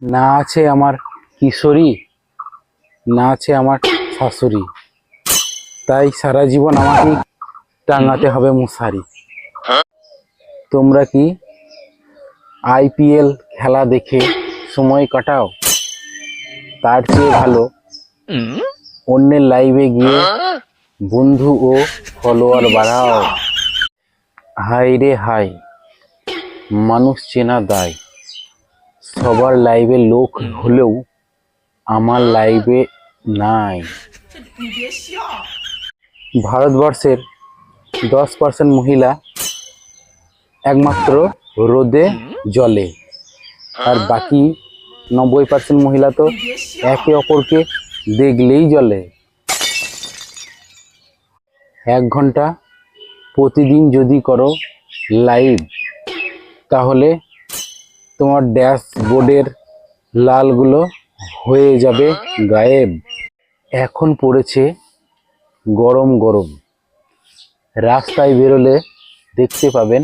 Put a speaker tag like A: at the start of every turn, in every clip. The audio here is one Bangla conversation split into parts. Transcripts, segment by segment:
A: না আছে আমার কিশোরী, না আছে আমার শাশুড়ি, তাই সারা জীবন আমাকে টাঙাতে হবে মশারি। তোমরা কি আইপিএল খেলা দেখে সময় কাটাও? তার চেয়ে ভালো অন্যের লাইভে গিয়ে বন্ধু ও ফলোয়ার বাড়াও। হাই রে হাই, মানুষ চেনা দায়। সবার লাইভে লোক হলেও আমার লাইভে নাই। ভারতবর্ষের 10% মহিলা একমাত্র রোদে জ্বলে, আর বাকি 90% মহিলা তো একে অপরকে দেখলেই জ্বলে। 1 ঘন্টা প্রতিদিন যদি করো লাইভ, তাহলে তোমার ড্যাশবোর্ডের লালগুলো হয়ে যাবে গায়েব। এখন পড়েছে গরম গরম, রাস্তায় বেরোলে দেখতে পাবেন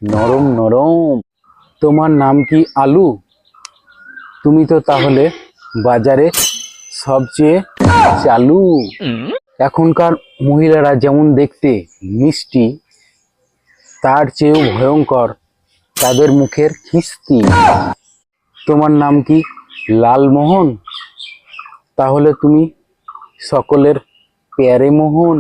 A: নরম নরম। তোমার নাম কি আলু? তুমি তো তাহলে বাজারে সবচেয়ে চালু। এখনকার মহিলারা যেমন দেখতে মিষ্টি, তার চেয়েও ভয়ঙ্কর তাদের মুখের খিস্তি। তোমার নাম কি লালমোহন? তাহলে তুমি সকলের প্যারে মোহন।